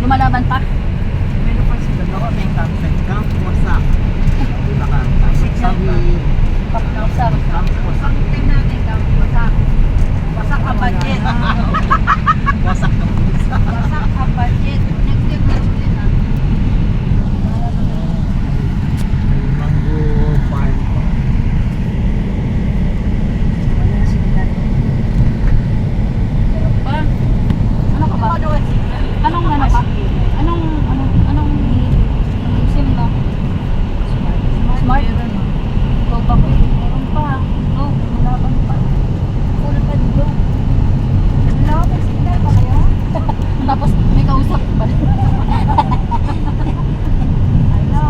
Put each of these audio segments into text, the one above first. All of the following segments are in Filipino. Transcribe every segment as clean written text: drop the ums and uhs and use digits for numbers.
Lumalaban pa. Meron pa sila daw, may campsite camp, wasak. Baka sabi, Kapnausan. camp, wasak. Tingnan natin daw, wasak. Wasak ang budget. Wasak ng pusa. Wasak ang budget. Next year na ulit na. Mango farm po. Meron pa. Ano ka ba? Anong ano pa? Anong sim na? Smart. Go back. Meron pa. Go. Lumalaban pa. Full pad go. Hello, may signal ba kayo? Tapos may kausap pa. Hello.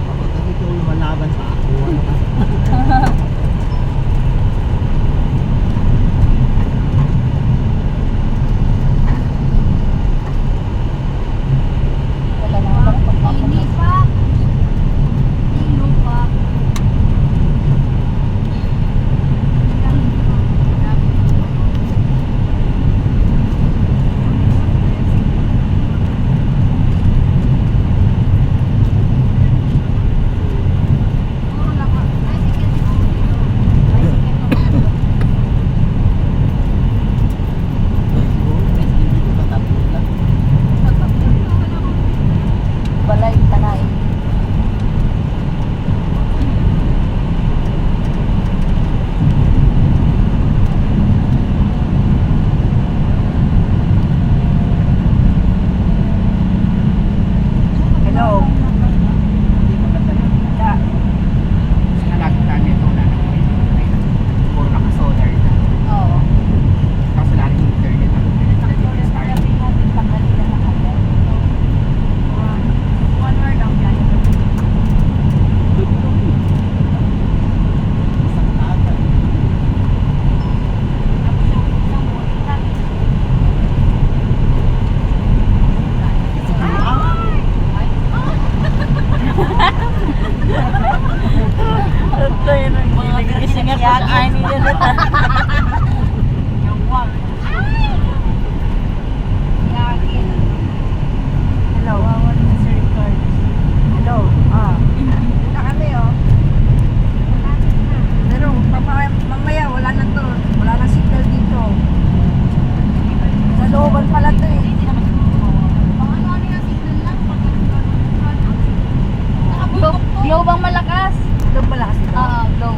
Kapag dito lumalaban sa ako, ano ka? Wala na ako Hindi pagpapalit. pa. Hindi pa. Dito tatapos lang. Balay, tanay. Hello. Hindi maganda yun. Da. Kasi nalagtan nito na puro naka-solar na. Oo. Tapos wala rin internet. Ako pinag-start. One hour lang yan. Isang ata. Ito yun ang mga gigising at ani yan. Hello. Hello. Dito na kami, oh. Pero mamaya wala na to. Wala na signal dito. Sa looban pala to eh. Glow bang malakas? Doon pala kasi to. Oo, glow.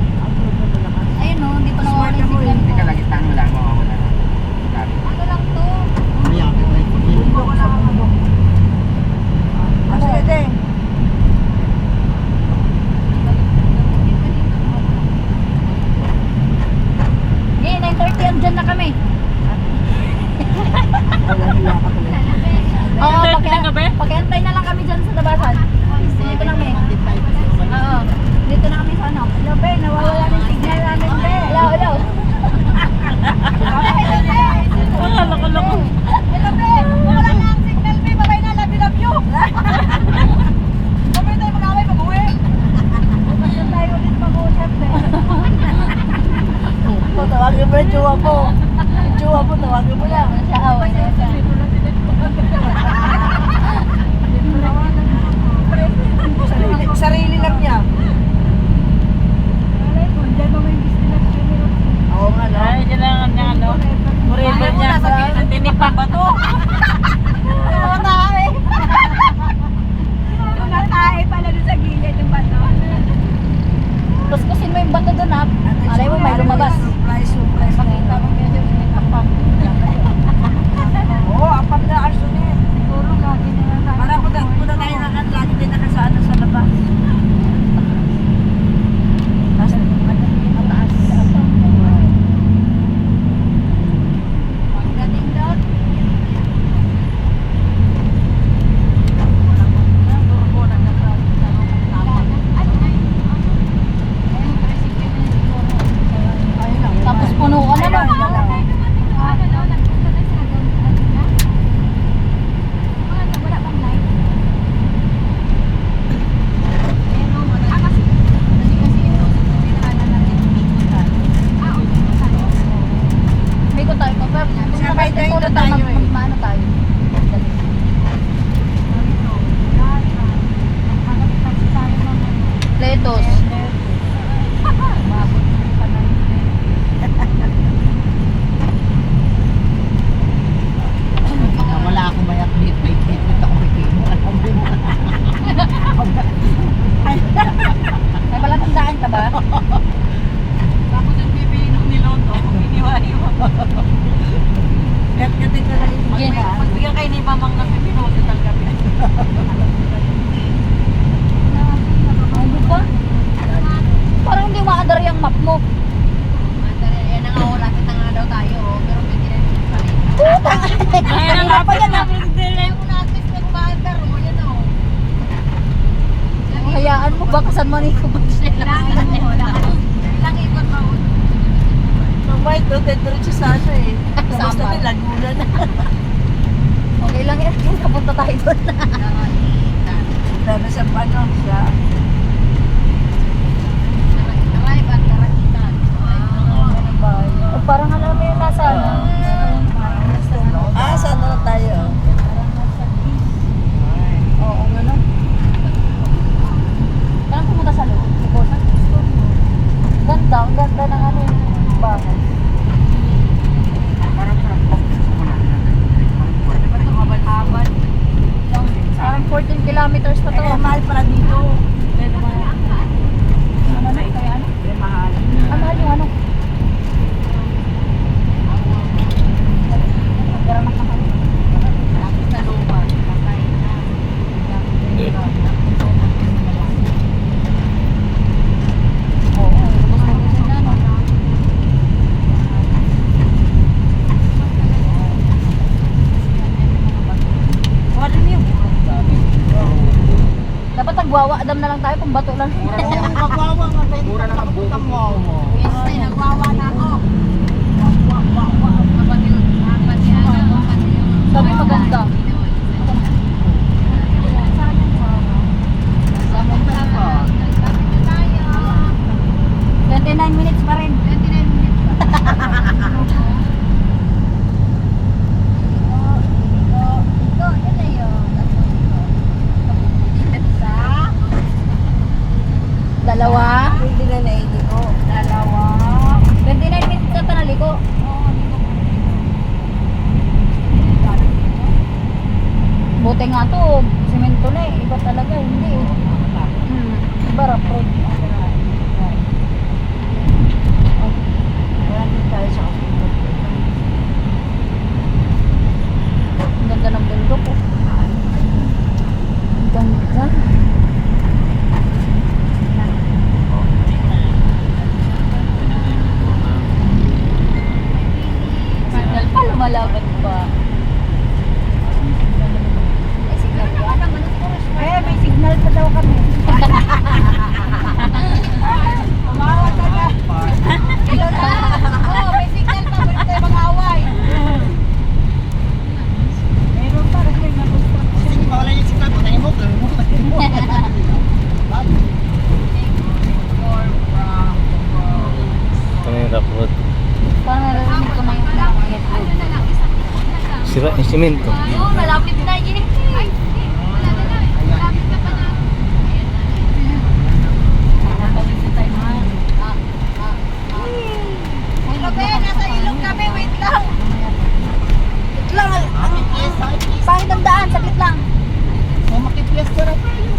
Ayun o, hindi pa nawawala yung signal Hindi ka ko. lagi tanong lang mo. Wala na. Ano lang to? Mayapit na ito. Dito wala ka mo. Sige, Deng. Okay, 9:30 andyan na kami. Wala nila ka tuloy. Oo, pag-antay na lang kami dyan sa labasan. Dito na kami. Oo, dito na kami sa ano. Hello, Ben. Nawawala ng signal namin, Ben. Hello, hello. Loko-loko. Hello, Ben. Wala na ang signal, Ben. Babay na. Love you. Babay tayo mag-away, mag-uwi. Basta tayo ulit mag-uusap, Ben. Tawagin mo yung jowa mo. Yung jowa mo, tawagin mo lang. Siya, away na siya. Sarili lang niya. Oo nga, no? Ay, dyan lang ang ano. Forever niya. Tinipan ba to? Tumatay. Tumatay pala doon sa gilid ng bato. Kuskusin mo yung bato doon, ha? Alay mo, may lumabas. Surprise. Pakita mo medyo sinitapang. Oo, apat na arsunit. Siguro lagi na lang. Para punta tayo na lagi din nakasana sa labas. Taas. Mataas. Pagdating doon, Tutulog tayo, magmano tayo. Letos. Wala akong may update. May update ako kay Kimo. May palatandaan ka ba? Tapos yung pipinom ni Loto, iniwa-iwa. Kat-katin ka lang yung Yan. pagbigyan kayo ni Mamang ng pipinom, sa gabi. Ano ba? Parang hindi maandar yung map mo. Yan na nga, wala kita nga daw tayo, pero pwede na yung palit. Ayun ang pa yan ah. Kaya mo natin na kumain, pero yan o. Hayaan mo ba kasan mo ni Kubag Ilang ikot pa o. Mabait doon, diretso sa ano eh. Tapos Sama. na Laguna na. Okay lang yan. Kapunta tayo doon. Dami sa ano, sa... Parang alam mo yung nasa ano. Ah, saan na tayo? Oo, ano. Parang pumunta sa loob. Ganda, ang ganda ng ano yung bahay. Parang 14 kilometers pa to. Kaya mahal pala dito. Ano na, kaya ano? Kaya mahal. Ah, mahal yung ano. Garamak na kami. Sa lupa. Oo, tapos na gusto na, no? Wala niyo. Dapat nagwawa dam na lang tayo kung bato lang. Magwawa nga tayo. Mura na kabukang mo. Ay, nagwawa na ako. Sabi maganda. Samunta ka. 29 minutes pa rin. Dalawa. Hindi na nailiko. Dalawa. 29 minutes na tanaliko. Buti nga to, simento na eh. Iba talaga, hindi eh. Iba rough road. Wala din tayo sa kapitid. Ang ganda ng bundok oh. Ang ganda. Signal pa, lumalaban pa. May signal pa naman ang oras. May signal pa daw kami. Umawat ka na. Oo, may signal pa. Pwede tayo mag-away. Meron pa rin may nagusto. Sige, mawala yung sikat. Patayin mo. Panirap road. Parang narinig ko na yung nakakit. Sira yung simento. Oo, malapit na yun eh. Ilog eh, nasa ilog kami, wait lang. Wait lang. Pangit ang daan, saglit lang. Makipiyesta na tayo.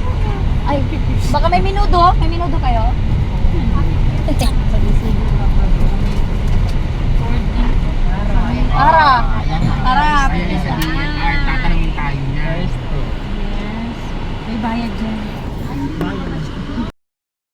Ay, baka may minudo. May minudo kayo?